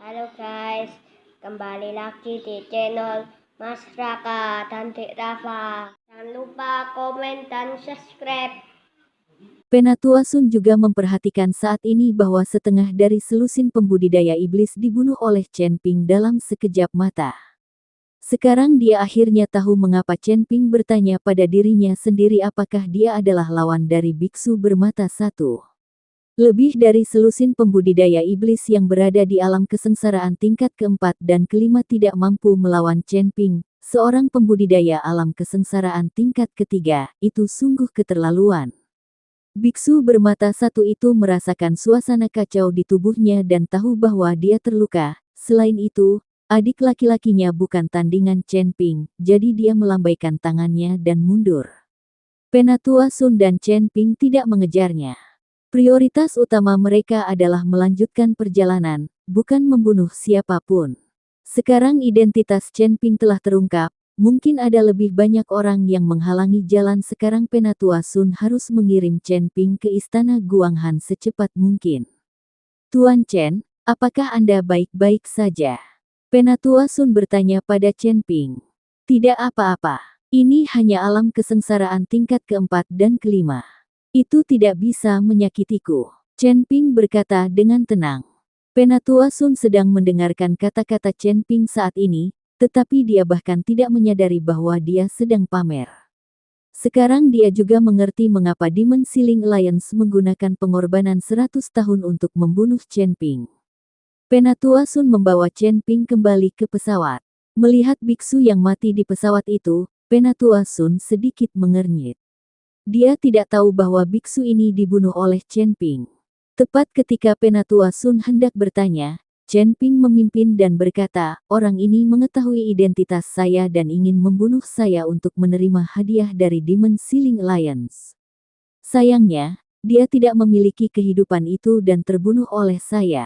Halo guys, kembali lagi di channel Mas Raka dan Dek Rafa. Jangan lupa komen dan subscribe. Penatua Sun juga memperhatikan saat ini bahwa setengah dari selusin pembudidaya iblis dibunuh oleh Chen Ping dalam sekejap mata. Sekarang dia akhirnya tahu mengapa Chen Ping bertanya pada dirinya sendiri apakah dia adalah lawan dari biksu bermata satu. Lebih dari selusin pembudidaya iblis yang berada di alam kesengsaraan tingkat keempat dan kelima tidak mampu melawan Chen Ping, seorang pembudidaya alam kesengsaraan tingkat ketiga. Itu sungguh keterlaluan. Biksu bermata satu itu merasakan suasana kacau di tubuhnya dan tahu bahwa dia terluka. Selain itu, adik laki-lakinya bukan tandingan Chen Ping, jadi dia melambaikan tangannya dan mundur. Penatua Sun dan Chen Ping tidak mengejarnya. Prioritas utama mereka adalah melanjutkan perjalanan, bukan membunuh siapapun. Sekarang identitas Chen Ping telah terungkap, mungkin ada lebih banyak orang yang menghalangi jalan. Sekarang Penatua Sun harus mengirim Chen Ping ke istana Guanghan secepat mungkin. Tuan Chen, apakah Anda baik-baik saja? Penatua Sun bertanya pada Chen Ping. Tidak apa-apa, ini hanya alam kesengsaraan tingkat keempat dan kelima. Itu tidak bisa menyakitiku. Chen Ping berkata dengan tenang. Penatua Sun sedang mendengarkan kata-kata Chen Ping saat ini, tetapi dia bahkan tidak menyadari bahwa dia sedang pamer. Sekarang dia juga mengerti mengapa Demon Sealing Alliance menggunakan pengorbanan 100 tahun untuk membunuh Chen Ping. Penatua Sun membawa Chen Ping kembali ke pesawat. Melihat biksu yang mati di pesawat itu, Penatua Sun sedikit mengernyit. Dia tidak tahu bahwa biksu ini dibunuh oleh Chen Ping. Tepat ketika Penatua Sun hendak bertanya, Chen Ping memimpin dan berkata, orang ini mengetahui identitas saya dan ingin membunuh saya untuk menerima hadiah dari Demon Sealing Alliance. Sayangnya, dia tidak memiliki kehidupan itu dan terbunuh oleh saya.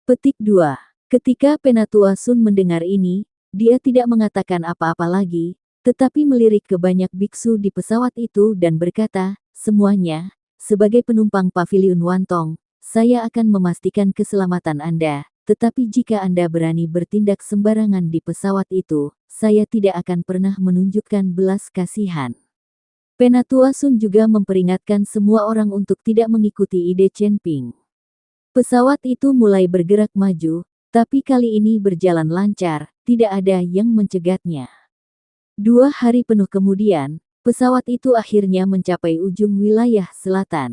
Petik 2. Ketika Penatua Sun mendengar ini, dia tidak mengatakan apa-apa lagi, tetapi melirik ke banyak biksu di pesawat itu dan berkata, semuanya, sebagai penumpang pavilion Wantong, saya akan memastikan keselamatan Anda, tetapi jika Anda berani bertindak sembarangan di pesawat itu, saya tidak akan pernah menunjukkan belas kasihan. Penatua Sun juga memperingatkan semua orang untuk tidak mengikuti ide Chen Ping. Pesawat itu mulai bergerak maju, tapi kali ini berjalan lancar, tidak ada yang mencegatnya. 2 hari penuh kemudian, pesawat itu akhirnya mencapai ujung wilayah selatan.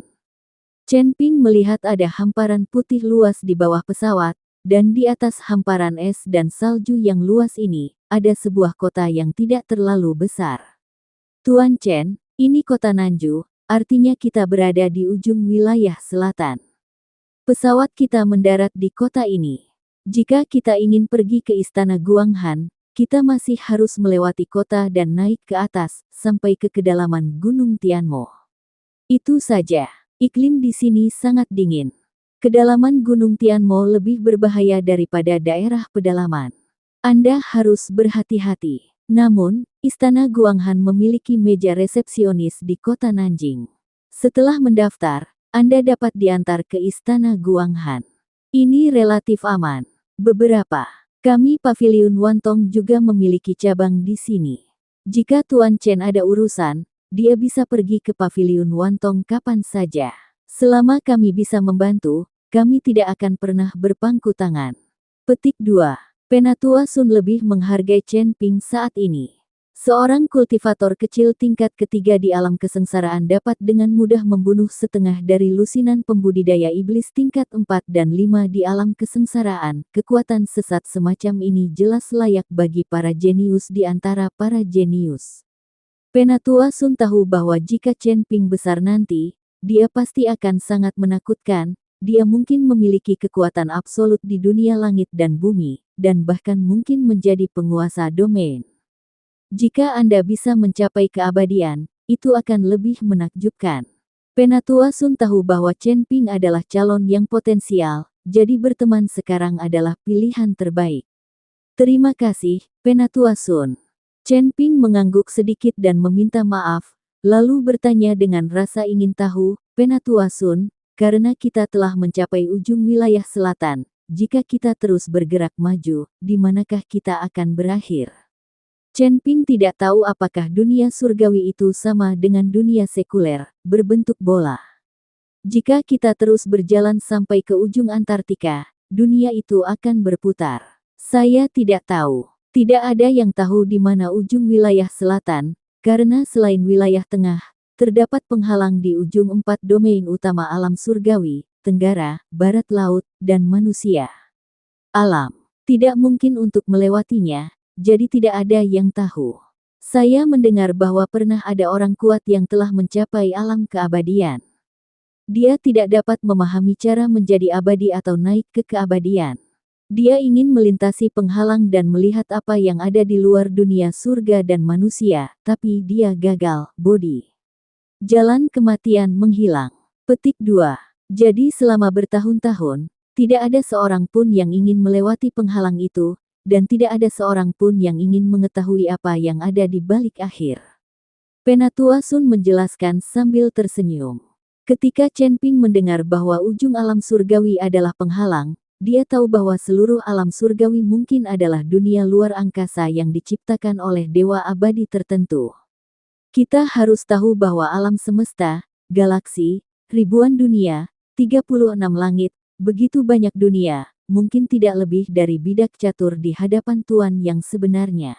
Chen Ping melihat ada hamparan putih luas di bawah pesawat, dan di atas hamparan es dan salju yang luas ini, ada sebuah kota yang tidak terlalu besar. Tuan Chen, ini kota Nanju, artinya kita berada di ujung wilayah selatan. Pesawat kita mendarat di kota ini. Jika kita ingin pergi ke istana Guanghan, kita masih harus melewati kota dan naik ke atas, sampai ke kedalaman Gunung Tianmo. Itu saja. Iklim di sini sangat dingin. Kedalaman Gunung Tianmo lebih berbahaya daripada daerah pedalaman. Anda harus berhati-hati. Namun, istana Guanghan memiliki meja resepsionis di kota Nanjing. Setelah mendaftar, Anda dapat diantar ke istana Guanghan. Ini relatif aman. Kami Pavilion Wantong juga memiliki cabang di sini. Jika Tuan Chen ada urusan, dia bisa pergi ke Pavilion Wantong kapan saja. Selama kami bisa membantu, kami tidak akan pernah berpangku tangan. Petik 2. Penatua Sun lebih menghargai Chen Ping saat ini. Seorang kultivator kecil tingkat ketiga di alam kesengsaraan dapat dengan mudah membunuh setengah dari lusinan pembudidaya iblis tingkat 4 dan 5 di alam kesengsaraan. Kekuatan sesat semacam ini jelas layak bagi para jenius di antara para jenius. Penatua Sun tahu bahwa jika Chen Ping besar nanti, dia pasti akan sangat menakutkan. Dia mungkin memiliki kekuatan absolut di dunia langit dan bumi, dan bahkan mungkin menjadi penguasa domain. Jika Anda bisa mencapai keabadian, itu akan lebih menakjubkan. Penatua Sun tahu bahwa Chen Ping adalah calon yang potensial, jadi berteman sekarang adalah pilihan terbaik. Terima kasih, Penatua Sun. Chen Ping mengangguk sedikit dan meminta maaf, lalu bertanya dengan rasa ingin tahu, Penatua Sun, karena kita telah mencapai ujung wilayah selatan, jika kita terus bergerak maju, di manakah kita akan berakhir? Chen Ping tidak tahu apakah dunia surgawi itu sama dengan dunia sekuler, berbentuk bola. Jika kita terus berjalan sampai ke ujung Antartika, dunia itu akan berputar. Saya tidak tahu. Tidak ada yang tahu di mana ujung wilayah selatan, karena selain wilayah tengah, terdapat penghalang di ujung 4 domain utama alam surgawi, tenggara, barat laut, dan manusia. Alam. Tidak mungkin untuk melewatinya, jadi tidak ada yang tahu. Saya mendengar bahwa pernah ada orang kuat yang telah mencapai alam keabadian. Dia tidak dapat memahami cara menjadi abadi atau naik ke keabadian. Dia ingin melintasi penghalang dan melihat apa yang ada di luar dunia surga dan manusia, tapi dia gagal. Bodi. Jalan kematian menghilang. Petik 2. Jadi selama bertahun-tahun, tidak ada seorang pun yang ingin melewati penghalang itu, dan tidak ada seorang pun yang ingin mengetahui apa yang ada di balik akhir. Penatua Sun menjelaskan sambil tersenyum. Ketika Chen Ping mendengar bahwa ujung alam surgawi adalah penghalang, dia tahu bahwa seluruh alam surgawi mungkin adalah dunia luar angkasa yang diciptakan oleh dewa abadi tertentu. Kita harus tahu bahwa alam semesta, galaksi, ribuan dunia, 36 langit, begitu banyak dunia, mungkin tidak lebih dari bidak catur di hadapan Tuan yang sebenarnya.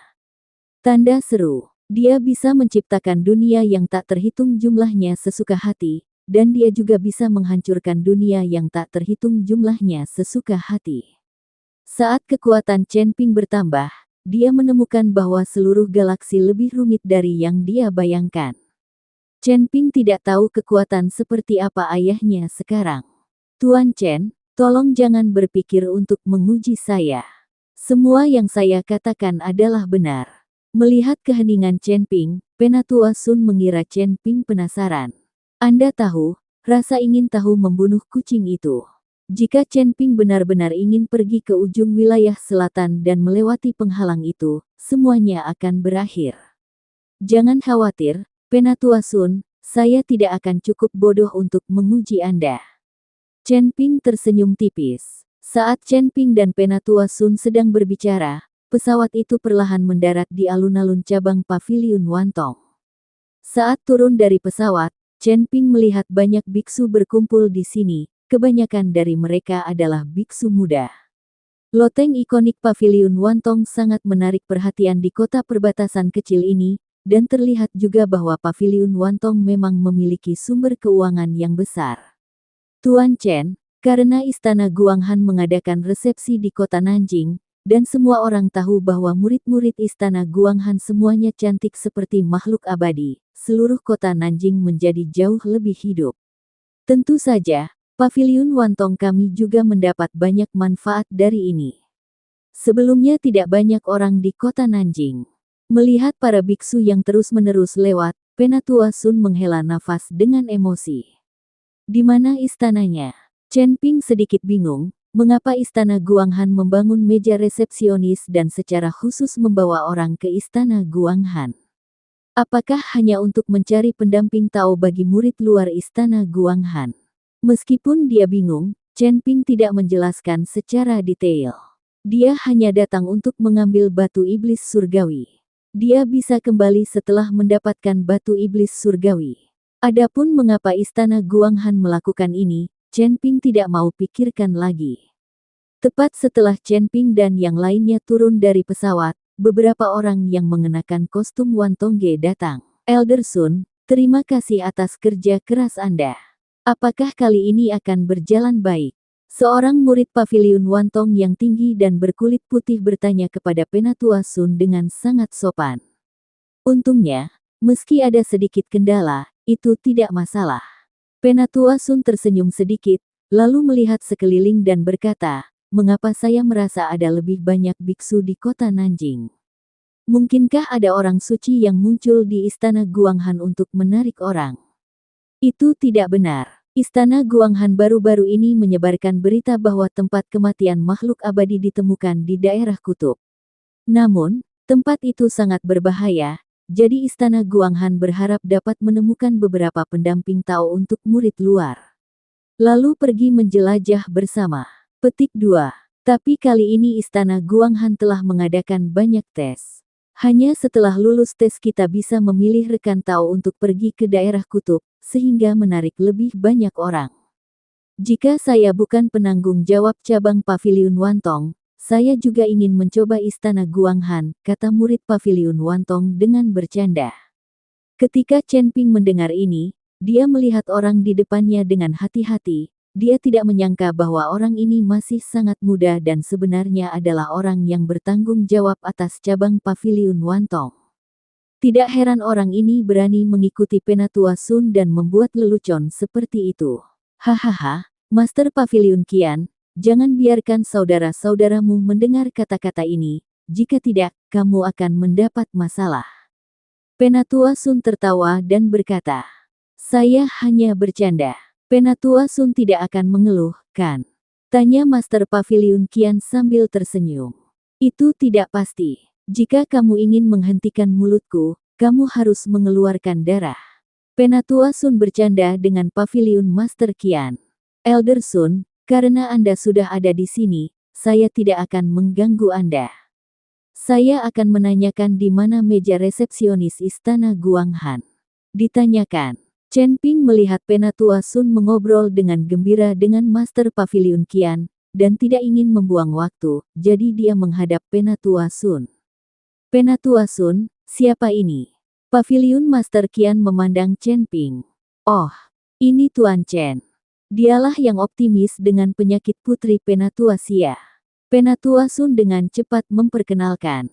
Tanda seru. Dia bisa menciptakan dunia yang tak terhitung jumlahnya sesuka hati, dan dia juga bisa menghancurkan dunia yang tak terhitung jumlahnya sesuka hati. Saat kekuatan Chen Ping bertambah, dia menemukan bahwa seluruh galaksi lebih rumit dari yang dia bayangkan. Chen Ping tidak tahu kekuatan seperti apa ayahnya sekarang. Tuan Chen, tolong jangan berpikir untuk menguji saya. Semua yang saya katakan adalah benar. Melihat keheningan Chen Ping, Penatua Sun mengira Chen Ping penasaran. Anda tahu, rasa ingin tahu membunuh kucing itu. Jika Chen Ping benar-benar ingin pergi ke ujung wilayah selatan dan melewati penghalang itu, semuanya akan berakhir. Jangan khawatir, Penatua Sun, saya tidak akan cukup bodoh untuk menguji Anda. Chen Ping tersenyum tipis. Saat Chen Ping dan Penatua Sun sedang berbicara, pesawat itu perlahan mendarat di alun-alun cabang Paviliun Wantong. Saat turun dari pesawat, Chen Ping melihat banyak biksu berkumpul di sini, kebanyakan dari mereka adalah biksu muda. Loteng ikonik Paviliun Wantong sangat menarik perhatian di kota perbatasan kecil ini, dan terlihat juga bahwa Paviliun Wantong memang memiliki sumber keuangan yang besar. Tuan Chen, karena Istana Guanghan mengadakan resepsi di kota Nanjing, dan semua orang tahu bahwa murid-murid Istana Guanghan semuanya cantik seperti makhluk abadi, seluruh kota Nanjing menjadi jauh lebih hidup. Tentu saja, Paviliun Wantong kami juga mendapat banyak manfaat dari ini. Sebelumnya tidak banyak orang di kota Nanjing. Melihat para biksu yang terus-menerus lewat, Penatua Sun menghela nafas dengan emosi. Di mana istananya? Chen Ping sedikit bingung. Mengapa Istana Guanghan membangun meja resepsionis dan secara khusus membawa orang ke Istana Guanghan? Apakah hanya untuk mencari pendamping Tao bagi murid luar Istana Guanghan? Meskipun dia bingung, Chen Ping tidak menjelaskan secara detail. Dia hanya datang untuk mengambil batu iblis surgawi. Dia bisa kembali setelah mendapatkan batu iblis surgawi. Adapun mengapa Istana Guanghan melakukan ini, Chen Ping tidak mau pikirkan lagi. Tepat setelah Chen Ping dan yang lainnya turun dari pesawat, beberapa orang yang mengenakan kostum Wantongge datang. Elder Sun, terima kasih atas kerja keras Anda. Apakah kali ini akan berjalan baik? Seorang murid Paviliun Wantong yang tinggi dan berkulit putih bertanya kepada Penatua Sun dengan sangat sopan. Untungnya, meski ada sedikit kendala, itu tidak masalah. Penatua Sun tersenyum sedikit, lalu melihat sekeliling dan berkata, mengapa saya merasa ada lebih banyak biksu di kota Nanjing? Mungkinkah ada orang suci yang muncul di Istana Guanghan untuk menarik orang? Itu tidak benar. Istana Guanghan baru-baru ini menyebarkan berita bahwa tempat kematian makhluk abadi ditemukan di daerah kutub. Namun, tempat itu sangat berbahaya. Jadi Istana Guanghan berharap dapat menemukan beberapa pendamping Tao untuk murid luar. Lalu pergi menjelajah bersama. Petik 2. Tapi kali ini Istana Guanghan telah mengadakan banyak tes. Hanya setelah lulus tes kita bisa memilih rekan Tao untuk pergi ke daerah kutub, sehingga menarik lebih banyak orang. Jika saya bukan penanggung jawab cabang Paviliun Wantong, saya juga ingin mencoba Istana Guanghan, kata murid Paviliun Wantong dengan bercanda. Ketika Chen Ping mendengar ini, dia melihat orang di depannya dengan hati-hati. Dia tidak menyangka bahwa orang ini masih sangat muda dan sebenarnya adalah orang yang bertanggung jawab atas cabang Paviliun Wantong. Tidak heran orang ini berani mengikuti Penatua Sun dan membuat lelucon seperti itu. Hahaha, Master Paviliun Qian, jangan biarkan saudara-saudaramu mendengar kata-kata ini, jika tidak, kamu akan mendapat masalah. Penatua Sun tertawa dan berkata, saya hanya bercanda. Penatua Sun tidak akan mengeluh, kan? Tanya Master Paviliun Qian sambil tersenyum. Itu tidak pasti. Jika kamu ingin menghentikan mulutku, kamu harus mengeluarkan darah. Penatua Sun bercanda dengan Paviliun Master Qian. Elder Sun, karena Anda sudah ada di sini, saya tidak akan mengganggu Anda. Saya akan menanyakan di mana meja resepsionis Istana Guanghan. Ditanyakan. Chen Ping melihat Penatua Sun mengobrol dengan gembira dengan Master Paviliun Qian, dan tidak ingin membuang waktu, jadi dia menghadap Penatua Sun. Penatua Sun, siapa ini? Paviliun Master Qian memandang Chen Ping. Oh, ini Tuan Chen. Dialah yang optimis dengan penyakit putri Penatua Xia. Penatua Sun dengan cepat memperkenalkan.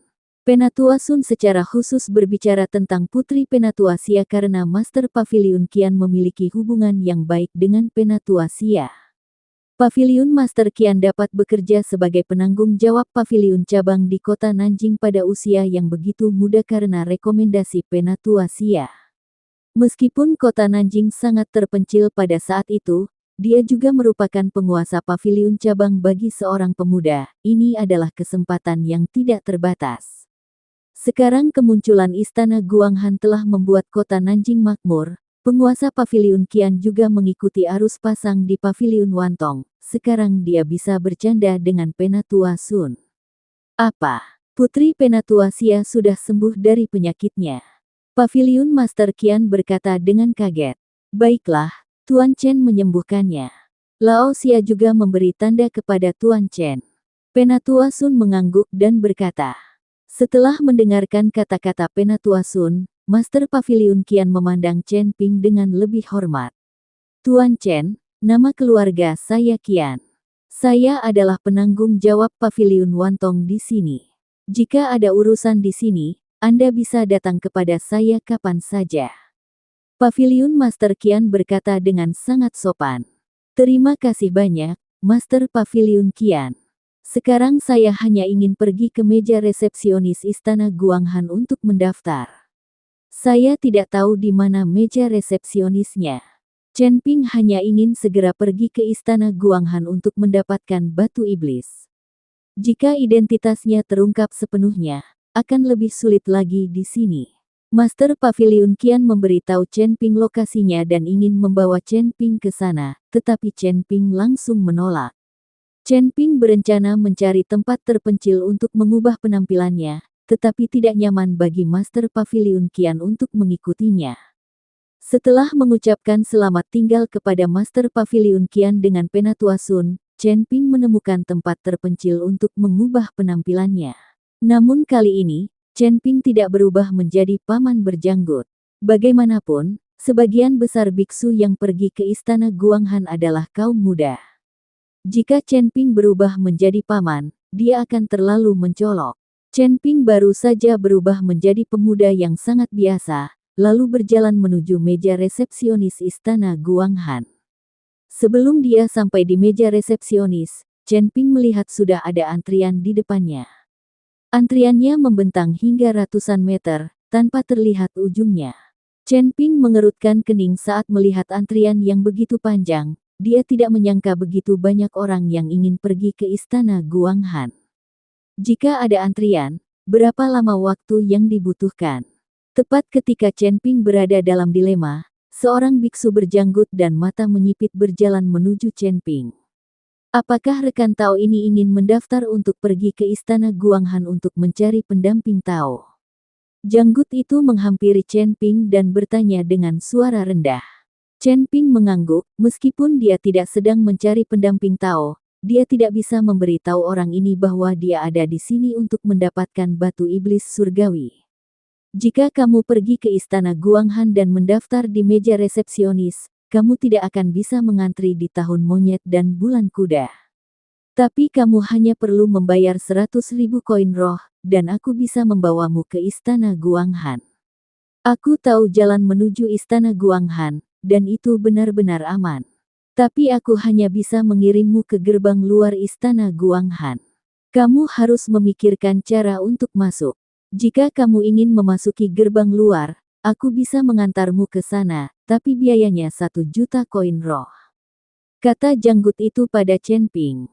Penatua Sun secara khusus berbicara tentang Putri Penatua Xia karena Master Paviliun Qian memiliki hubungan yang baik dengan Penatua Xia. Paviliun Master Qian dapat bekerja sebagai penanggung jawab paviliun cabang di kota Nanjing pada usia yang begitu muda karena rekomendasi Penatua Xia. Meskipun kota Nanjing sangat terpencil pada saat itu, dia juga merupakan penguasa paviliun cabang bagi seorang pemuda. Ini adalah kesempatan yang tidak terbatas. Sekarang kemunculan Istana Guanghan telah membuat kota Nanjing makmur. Penguasa Paviliun Qian juga mengikuti arus pasang di Paviliun Wantong. Sekarang dia bisa bercanda dengan Penatua Sun. Apa? Putri Penatua Xia sudah sembuh dari penyakitnya. Paviliun Master Qian berkata dengan kaget. Baiklah, Tuan Chen menyembuhkannya. Lao Xia juga memberi tanda kepada Tuan Chen. Penatua Sun mengangguk dan berkata. Setelah mendengarkan kata-kata Penatua Sun, Master Paviliun Qian memandang Chen Ping dengan lebih hormat. Tuan Chen, nama keluarga saya Qian. Saya adalah penanggung jawab Paviliun Wantong di sini. Jika ada urusan di sini, Anda bisa datang kepada saya kapan saja. Paviliun Master Qian berkata dengan sangat sopan. Terima kasih banyak, Master Paviliun Qian. Sekarang saya hanya ingin pergi ke meja resepsionis Istana Guanghan untuk mendaftar. Saya tidak tahu di mana meja resepsionisnya. Chen Ping hanya ingin segera pergi ke Istana Guanghan untuk mendapatkan batu iblis. Jika identitasnya terungkap sepenuhnya, akan lebih sulit lagi di sini. Master Paviliun Qian memberitahu Chen Ping lokasinya dan ingin membawa Chen Ping ke sana, tetapi Chen Ping langsung menolak. Chen Ping berencana mencari tempat terpencil untuk mengubah penampilannya, tetapi tidak nyaman bagi Master Paviliun Qian untuk mengikutinya. Setelah mengucapkan selamat tinggal kepada Master Paviliun Qian dengan Penatua Sun, Chen Ping menemukan tempat terpencil untuk mengubah penampilannya. Namun kali ini, Chen Ping tidak berubah menjadi paman berjanggut. Bagaimanapun, sebagian besar biksu yang pergi ke Istana Guanghan adalah kaum muda. Jika Chen Ping berubah menjadi paman, dia akan terlalu mencolok. Chen Ping baru saja berubah menjadi pemuda yang sangat biasa, lalu berjalan menuju meja resepsionis Istana Guanghan. Sebelum dia sampai di meja resepsionis, Chen Ping melihat sudah ada antrian di depannya. Antriannya membentang hingga ratusan meter, tanpa terlihat ujungnya. Chen Ping mengerutkan kening saat melihat antrian yang begitu panjang. Dia tidak menyangka begitu banyak orang yang ingin pergi ke Istana Guanghan. Jika ada antrian, berapa lama waktu yang dibutuhkan? Tepat ketika Chen Ping berada dalam dilema, seorang biksu berjanggut dan mata menyipit berjalan menuju Chen Ping. Apakah rekan Tao ini ingin mendaftar untuk pergi ke istana Guanghan untuk mencari pendamping Tao? Janggut itu menghampiri Chen Ping dan bertanya dengan suara rendah. Chen Ping mengangguk, meskipun dia tidak sedang mencari pendamping Tao, dia tidak bisa memberitahu orang ini bahwa dia ada di sini untuk mendapatkan batu iblis surgawi. Jika kamu pergi ke istana Guanghan dan mendaftar di meja resepsionis, kamu tidak akan bisa mengantri di tahun monyet dan bulan kuda. Tapi kamu hanya perlu membayar 100.000 koin roh, dan aku bisa membawamu ke istana Guanghan. Aku tahu jalan menuju istana Guanghan, dan itu benar-benar aman. Tapi aku hanya bisa mengirimmu ke gerbang luar istana Guanghan. Kamu harus memikirkan cara untuk masuk. Jika kamu ingin memasuki gerbang luar, aku bisa mengantarmu ke sana, tapi biayanya 1 juta koin roh. Kata janggut itu pada Chen Ping.